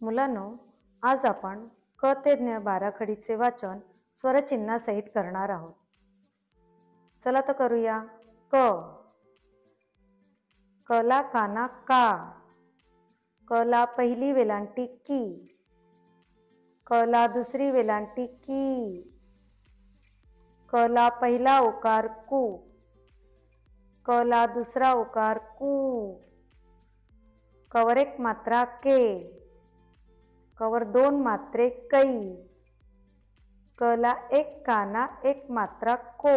मुलांनो, आज आपण क ते ज्ञ बाराखडीचे वाचन स्वरचिन्हासहित करणार आहोत. चला तर करूया. क, कला काना का, कला पहिली वेलांटी की, कला दुसरी वेलांटी की, कला पहिला उकार कु, कला दुसरा उकार कू, कवर एक मात्रा के, कवर दोन मात्रे कै, कला एक काना एक मात्रा को,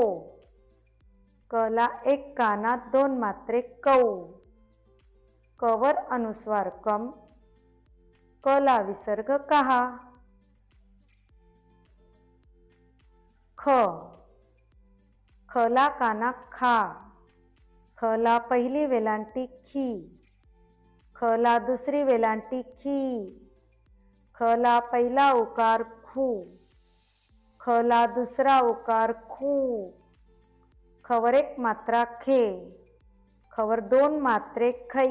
कला एक काना दोन मात्रे कौ, कवर अनुस्वार कम, कला विसर्ग कहा. ख, खला काना खा, खला पहिली वेलांटी खी, खला दुसरी वेलांटी खी, खला पहिला उकार खू, खला दुसरा उकार खू, खवर एक मात्रा खे, खवर दोन मात्रे खै,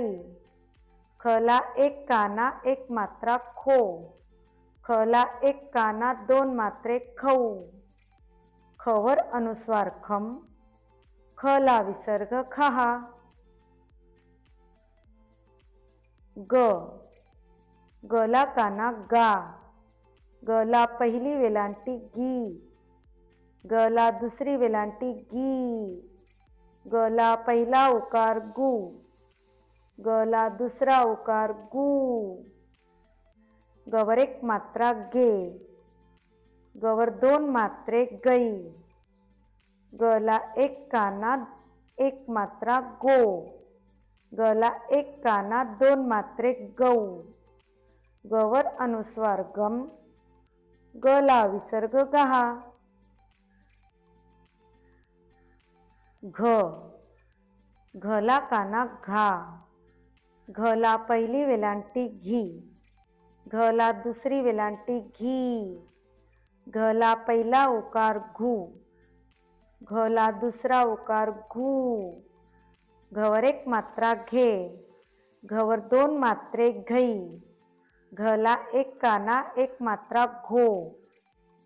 खला एक काना एक मात्रा खो, खला एक काना दोन मात्रे खौ, खवर अनुस्वार खम, खला विसर्ग खहा. ग, गला काना गा, गला पहिली वेलांटी गी, गला दुसरी वेलांटी गी, गला पहिला उकार गु, गला दुसरा उकार गु, गवर एक मात्रा गे, गवर दोन मात्रे गै, गला एक काना एक मात्रा गो, गला एक काना दोन मात्रे गौ, गवर अनुस्वार गम, गला विसर्ग गहा. घ, घला काना घा, घला पहिली वेलांटी घी, घला दुसरी वेलांटी घी, घला पहिला उकार घू, घला दुसरा उकार घू, घवर एक मात्रा घे, घवर दोन मात्रे घै, घला एक काना एक मात्रा घो,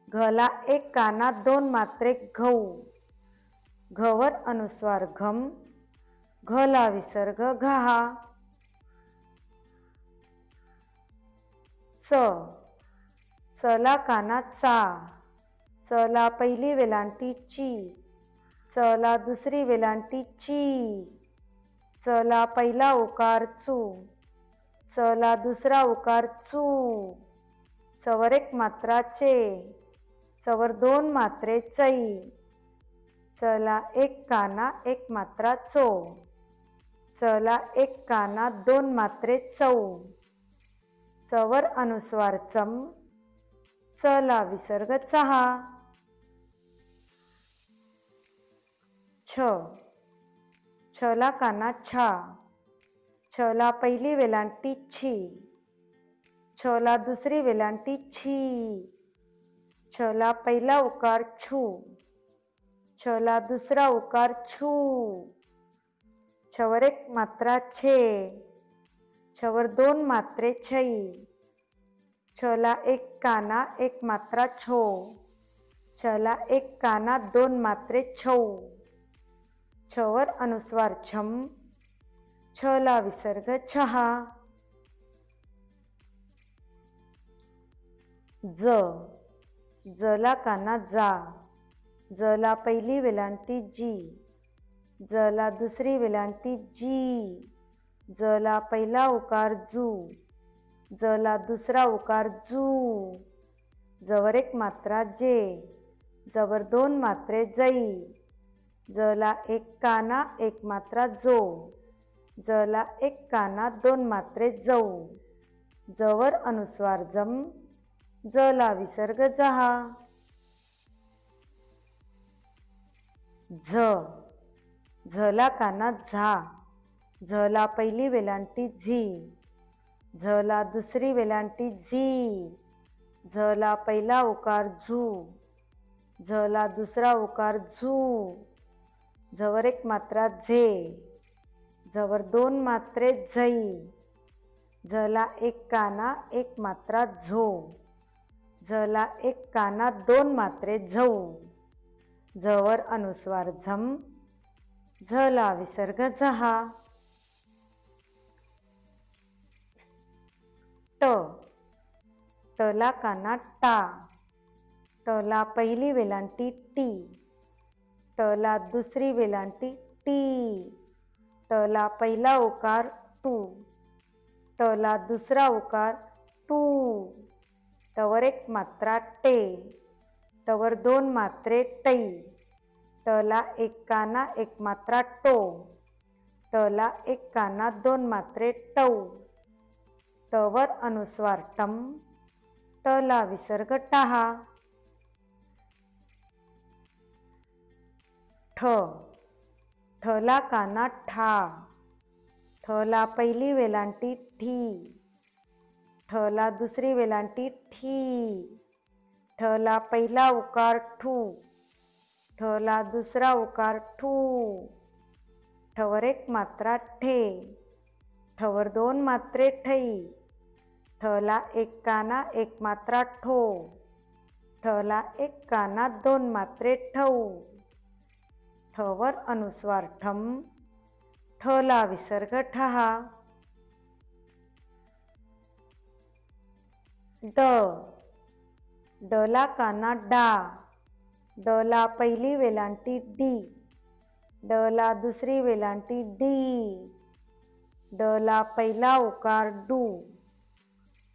घला एक काना दोन मात्रे घौ, घवर अनुस्वार घम, घला विसर्ग घहा. च, चला काना चा, चला पहिली वेलांटी ची, चला दुसरी वेलांटी ची, चला पहिला उकार चू, चला दुसरा उकार चू, चवर एक मात्रा चे, चवर दोन मात्रे चै, चला एक काना एक मात्रा चो, चला एक काना दोन मात्रे चौ, चवर अनुस्वार चम, चला विसर्ग चहा. छ, छला काना छा, छला पहिली वेलांटी छी, छला दुसरी वेलांटी छी, छला पहिला उकार छू, छला दुसरा उकार छू, छवर एक मात्रा छे, छवर दोन मात्रे छै, छला एक काना एक मात्रा छो, छला एक काना दोन मात्रे छौ, छवर अनुस्वार छम, छला विसर्ग छहा. ज, जला काना जा, जला पहिली वेलांटी जी, जला दुसरी वेलांटी जी, जला पहिला उकार जू, जला दुसरा उकार जू, जवर एक मात्रा जे, जवर दोन मात्रे जै, जला एक काना एक मात्रा जो, जला एक काना दोन मात्रे जौ, जवर अनुस्वार जम, जला विसर्ग जहा. झ, झला काना झा, झला पहिली वेलांटी झी, झला दुसरी वेलांटी झी, झला पहिला उकार झू, झला दुसरा उकार झू, झवर एक मात्रा झे, झवर दोन मात्रे झै, झला एक काना एक मात्रा झो, झला एक काना दोन मात्रे झौ, झवर अनुस्वार झम, झला विसर्ग झहा. ट, टला काना टा, टला पहिली वेलांटी टी, टला दुसरी वेलांटी टी, टला पहिला उकार टू, टला दुसरा उकार टू, टवर एक मात्रा टे, टवर दोन मात्रे टै, टला एक काना एक मात्रा टो, टला एक काना दोन मात्रे टौ, टवर अनुस्वार टम, टला विसर्ग टहा. ठ, ठला काना ठा, ठला पहिली वेलांटी ठी, ठला दुसरी वेलांटी ठी, ठला पहिला उकार ठू, ठला दुसरा उकार ठू, ठवर एक मात्रा ठे, ठवर दोन मात्रे ठै, ठला एक काना एक मात्रा ठो, ठला एक काना दोन मात्रे ठौ, ठवर अनुस्वार ठम, ठला विसर्ग ठहा. ड, डला काना डा, डला पहिली वेलांटी डी, डला दुसरी वेलांटी डी, डला पहिला उकार डू,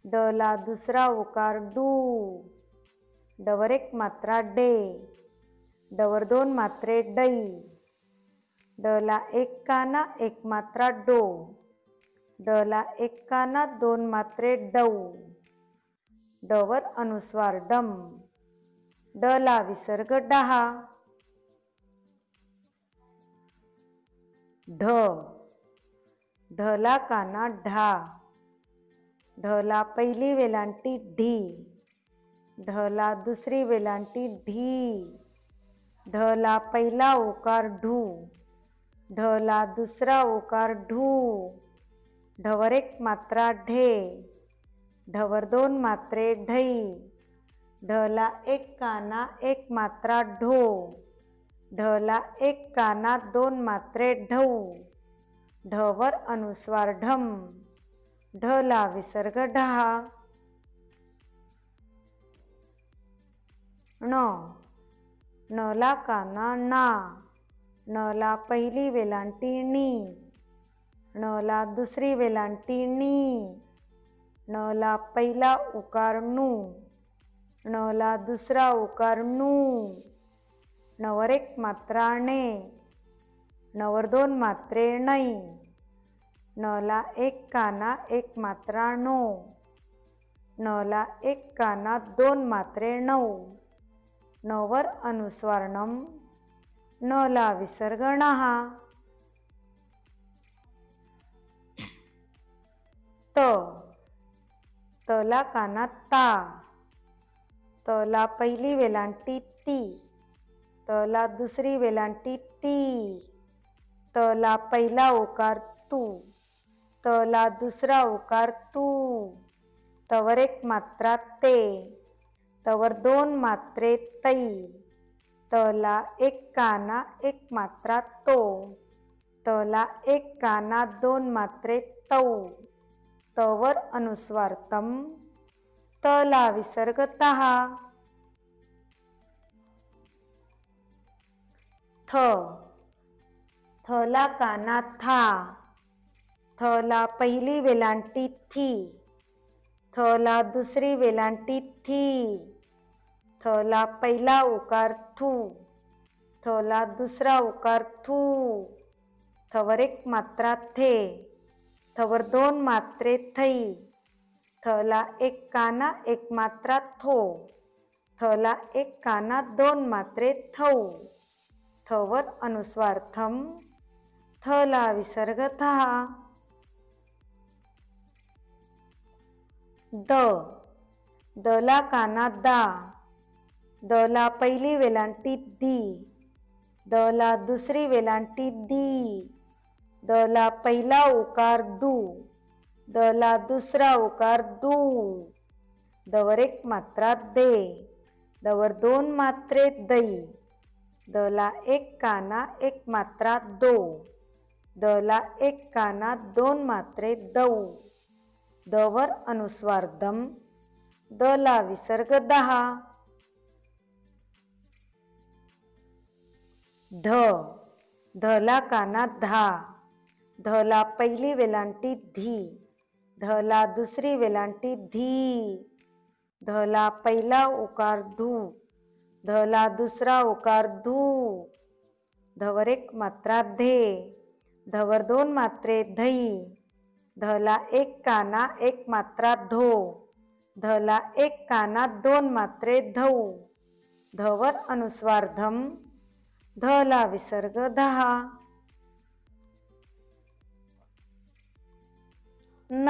डला दुसरा उकार डू, डवर एक मात्रा डे, डवर दोन मात्रे डै, डला एक काना एक मात्रा डो, डला एक काना दोन मात्रे डौ, डवर अनुस्वार डम, डला विसर्ग डहा. ढ, ढला काना ढा, ढला पहिली वेलांटी ढी, ढला दुसरी वेलांटी ढी, ढला पहिला उकार ढू, ढला दुसरा उकार ढू, ढवर एक मात्रा ढे, ढवर दोन मात्रे ढै, ढला एक काना एक मात्रा ढो, ढला एक काना दोन मात्रे ढौ, ढवर अनुस्वार ढम, ढला विसर्ग ढहा. ण, नला काना ना, नला पहिली वेलांटी नी, नला दुसरी वेलांटी नी, नला पहिला उकार नू, नला दुसरा उकार नू, नवर एक मात्रा ने, नवर दोन मात्रे नै, नला एक काना एक मात्रा नो, नला एक काना दोन मात्रे नौ, नवर अनुस्वार नम, नला विसर्ग नहा. त, तला काना ता, तला पहिली वेलांटी ती, तला दुसरी वेलांटी ती, तला पहिला उकार तू, तला दुसरा उकार तू, तवर एक मात्रा ते, तवर दोन मात्रे तै, तला एक काना एक मात्रा तो, तला एक काना दोन मात्रे तौ, तवर अनुस्वार तम, तला विसर्ग तहा. थ, थला काना था, थला पहिली वेलांटी थी, थला दुसरी वेलांटी थी, थला पहिला उकार थू, थला दुसरा उकार थू, थवर एक मात्रा थे, थवर दोन मात्रे थै, थला एक काना एक मात्रा थो, थला एक काना दोन मात्रे थौ, थवर अनुस्वार थम, थला विसर्ग थहा. द, दला काना दा, दला पहिली वेलांटी दी, दला दुसरी वेलांटी दी, दला पहिला उकार दू, दला दुसरा उकार दू, दवर एक मात्रा दे, दवर दोन मात्रे दै, दला एक काना एक मात्रा दो, दला एक काना दोन मात्रे दौ, दवर अनुस्वार दम, दला विसर्ग दहा. ध, धला काना धा, धला पहिली वेलांटी धी, धला दुसरी वेलांटी धी, धला पहिला उकार धू, धला दुसरा उकार धू, धवर एक मात्रा धे, धवर दोन मात्रे धई, धला एक काना एक मात्रा धो, धला एक काना दोन मात्रे धौ, धवर अनुस्वार धम, धला विसर्ग दहा. न,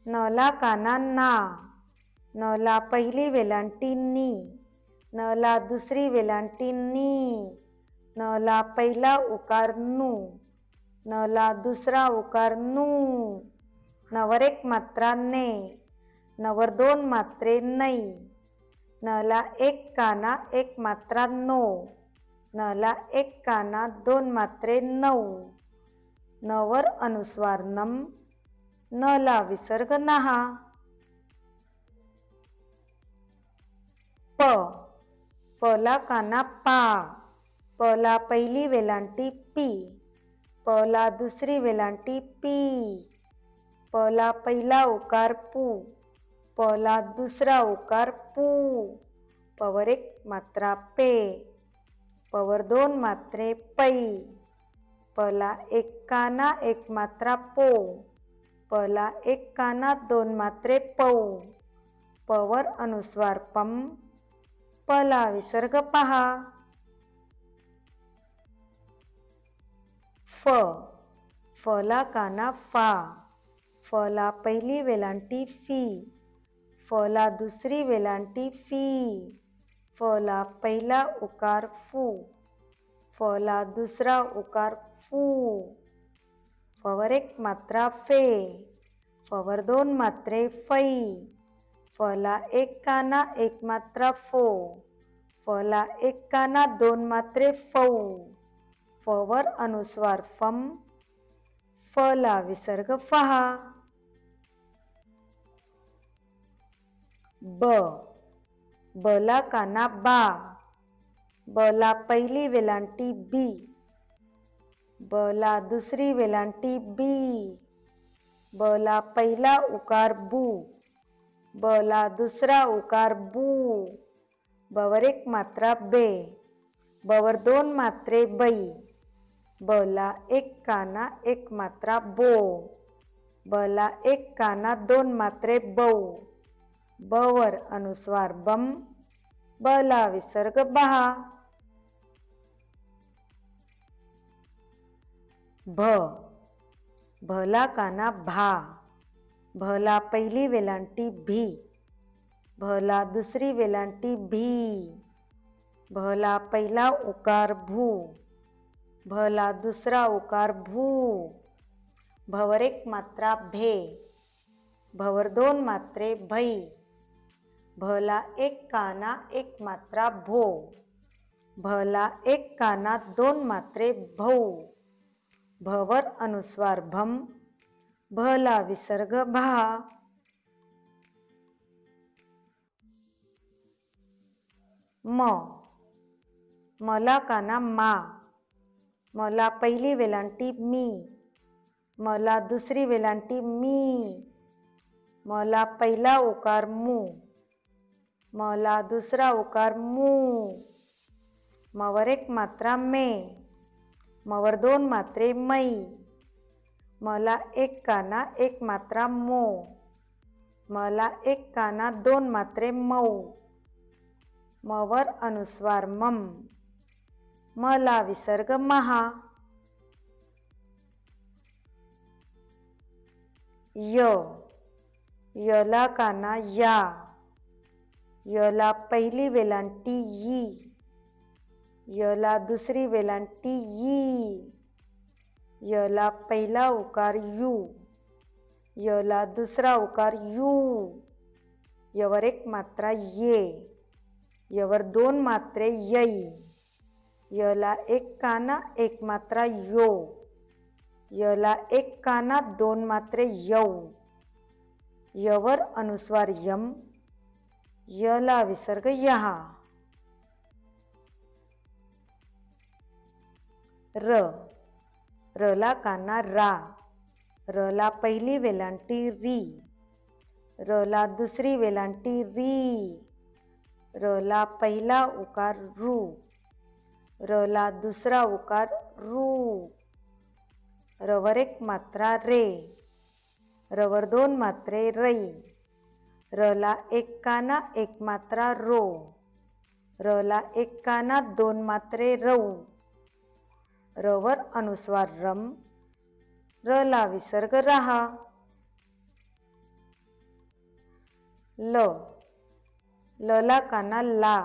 नला काना ना, नला पहिली वेलांटी नी, नला दुसरी वेलांटी नी, नला पहिला उकार नू, नला दुसरा उकार नू, नवर एक मात्रा ने, नवर दोन मात्रे नै, नला एक काना एक मात्रा नो, नला एक काना दोन मात्रे नौ, नवर अनुस्वार नम, नला विसर्ग नहा. प, पला काना पा, पला पहिली वेलांटी पी, पला दुसरी वेलांटी पी, पला पहिला उकार पू, पला दुसरा उकार पू, पवर एक मात्रा पे, पवर दोन मात्रे पै, पला एक काना एक मात्रा पो, पला एक काना दोन मात्रे पौ, पवर अनुस्वार पम, पला विसर्ग पहा. फ, फला काना फा, फला पहिली वेलांटी फी, फला दुसरी वेलांटी फी, फला पहिला उकार फू, फला दुसरा उकार फू, फवर एक मात्रा फे, फवर दोन मात्रे फै, फला एक काना एक मात्रा फो, फला एक काना दोन मात्रे फौ, फवर अनुस्वार फम, फला विसर्ग फहा. ब, बला काना बा, बला पहिली वेलांटी बी, बला दुसरी वेलांटी बी, बला पहिला उकार बू, बला दुसरा उकार बू, बवर एक मात्रा बे, बवर दोन मात्रे बै, बला एक काना एक मात्रा बो, बला एक काना दोन मात्रे बौ, बवर अनुस्वार बम, बला विसर्ग बहा. भ, भला काना भा, भला पहिली वेलांटी भी, भला दुसरी वेलांटी भी, भला पहिला उकार भू, भला दुसरा उकार भू, भवर एक मात्रा भे, भवर दोन मात्रे भै, भला एक काना एक मात्रा भो, भला एक काना दोन मात्रे भौ, भवर अनुस्वार भम, भला विसर्ग भा. म, मला काना मा, मला पहिली वेलांटी मी, मला दुसरी वेलांटी मी, मला पहिला उकार मू, मला दुसरा उकार मू, मवर एक मात्रा मे, मवर दोन मात्रे मै, मला एक काना एक मात्रा मो, मला एक काना दोन मात्रे मौ, मवर अनुस्वार मम, मला विसर्ग महा. य, यला काना या, यला पहिली वेलांटी यी, यला दुसरी वेलांटी यी, यला पहिला उकार यू, यला दुसरा उकार यू, यवर एक मात्रा ये, यवर दोन मात्रे यै, यला एक काना एक मात्रा यो, यला एक काना दोन मात्रे यौ, यवर अनुस्वार यम, यला विसर्ग यहा. र, रला काना रा, रला पहिली वेलांटी री, रला दुसरी वेलांटी री, रला पहिला उकार रू, रला दुसरा उकार रू, रवर एक मात्रा रे, रवर दोन मात्रे रै, रला एक काना एक मात्रा रो, रला एक काना दोन मात्रे रौ, रवर अनुस्वार रम, रला विसर्ग रहा. ल, लला काना ला,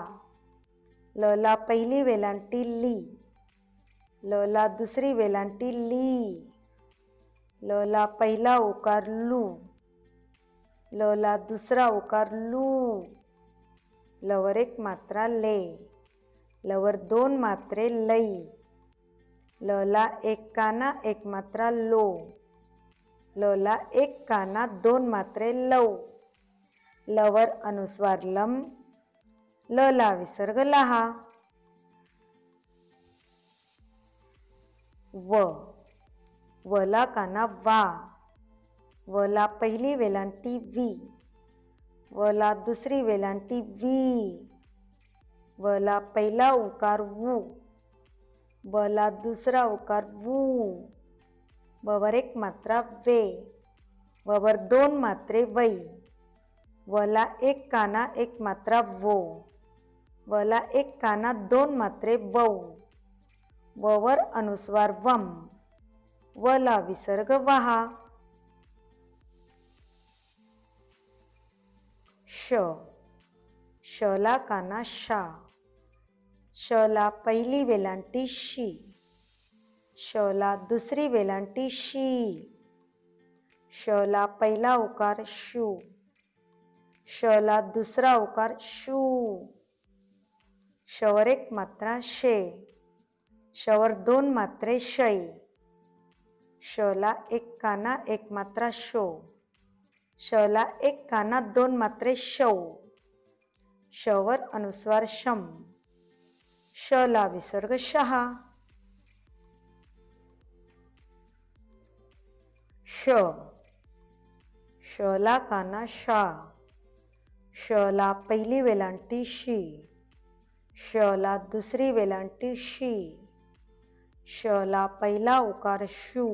लला पहिली वेलांटी ली, लला दुसरी वेलांटी ली, लला पहिला उकार लू, लला दुसरा उकार लू, लवर एक मात्रा ले, लवर दोन मात्रे लै, लला एक काना एक मात्रा लो, लला एक काना दोन मात्रे लौ, लवर अनुस्वार लम, लला विसर्ग लहा. व, वला काना वा, वला पहिली वेलांटी वी, वला दुसरी वेलांटी वी, वला पहिला उकार वू, वला दुसरा उकार वू, ववर एक मात्रा वे, ववर दोन मात्रे वै, वला एक काना एक मात्रा वो, वला एक काना दोन मात्रे वौ, ववर अनुस्वार वम, वला विसर्ग वहा. श, शला काना शा, शला पहिली वेलांटी शी, शला दुसरी वेलांटी शी, शला पहिला उकार शू, शला दुसरा उकार शू, शवर एक मात्रा शे, शवर दोन मात्रे शै, शला एक काना एक मात्रा शो, शला एक काना दोन मात्रे शौ, शवर अनुस्वार शम, शला विसर्ग शहा. श, शला काना शा, शला पहिली वेलांटी शी, शला दुसरी वेलांटी शी, शला पहिला उकार शू,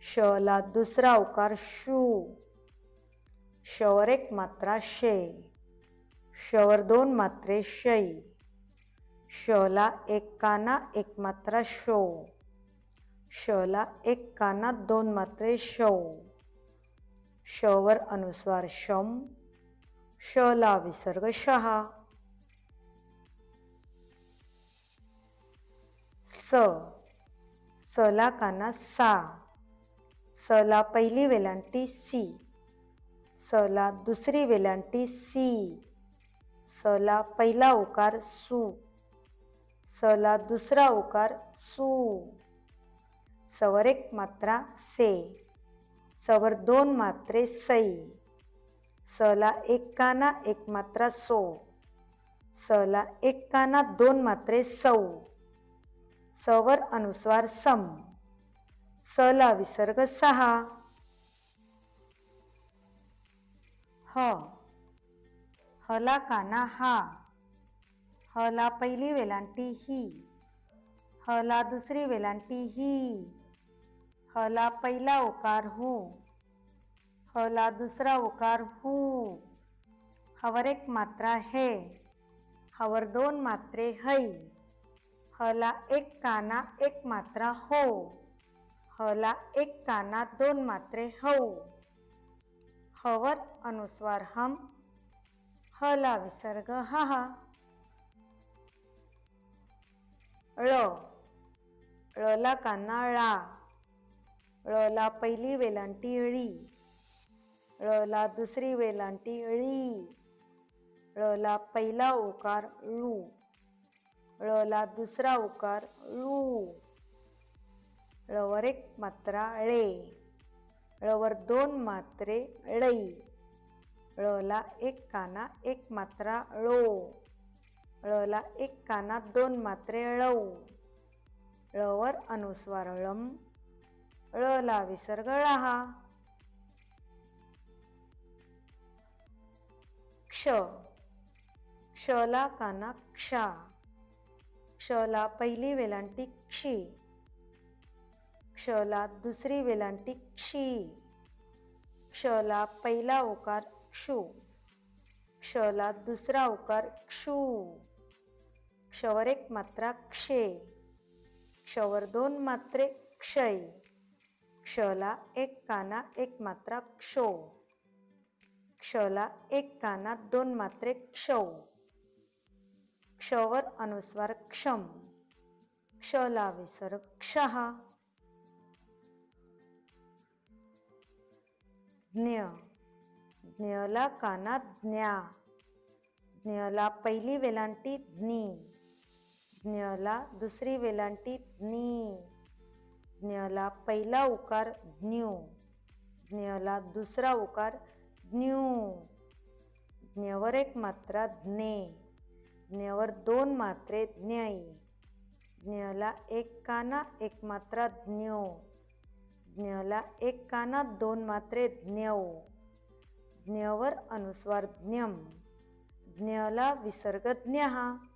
शला दुसरा उकार शू, शवर एक मात्रा शे, शवर दोन मात्रे शै, शला एक काना एक मात्रा शो, शला एक काना दोन मात्रे शौ, शवर अनुस्वार शम, शला विसर्ग शहा. स, सला काना सा, सला पहिली वेलांटी सी, सला दुसरी वेलांटी सी, सला पहिला उकार सू, सला दुसरा उकार सू, सवर एक मात्रा से, सवर दोन मात्रे सै, सला एक काना एक मात्रा सो, सला एक काना दोन मात्रे सौ, सवर अनुस्वार सम, सला विसर्ग सहा. ह, हला काना हा, हला पहिली वेलांटी ही, हला दुसरी वेलांटी ही, हला पहिला उकार हू, हला दुसरा उकार हू, हवर एक मात्रा हे, हवर दोन मात्रे है, हला एक काना एक मात्रा हो, हला एक काना दोन मात्रे हौ, हवर अनुस्वार हम, हला विसर्ग हा. ळ, ळला काना ळा, ळला पहिली वेलांटी ळी, ळला दुसरी वेलांटी ळी, ळला पहिला उकार ळू, ळला दुसरा उकार ळू, ळवर एक मात्रा ळे, ळवर दोन मात्रे ळई, ळला एक काना एक मात्रा ळो, ळला एक काना दोन मात्रे ळौ, ळवर अनुस्वार ळम, ळला विसर्ग ळहा. क्ष, क्षला कानाक्षा, क्षला पहिली वेलांटी क्षी, क्षला दुसरी वेलांटी क्षी, क्षला पहिला उकार क्षू, क्षला दुसरा उकार क्षू, क्षवर एक मात्रा क्षे, क्षवर दोन मात्रे क्षय, क्षला एक काना एक मात्रा क्षो, क्षला एक काना दोन मात्रे क्षौ, क्षवर अनुस्वार क्षम, क्षला विसर्ग क्षहा. ज्ञ, ज्ञला काना ज्ञा, ज्ञला पहिली वेलांटी ज्ञी, ज्ञला दुसरी वेलांटी ज्ञी, ज्ञला पहिला उकार ज्ञू, ज्ञला दुसरा उकार ज्ञू, ज्ञवर एक मात्रा ज्ञे, ज्ञवर दोन मात्रे ज्ञई, ज्ञला एक काना एक मात्रा ज्ञो, ज्ञला एक काना दोन मात्रे ज्ञौ, ज्ञवर अनुस्वार ज्ञम, ज्ञला विसर्ग ज्ञहा.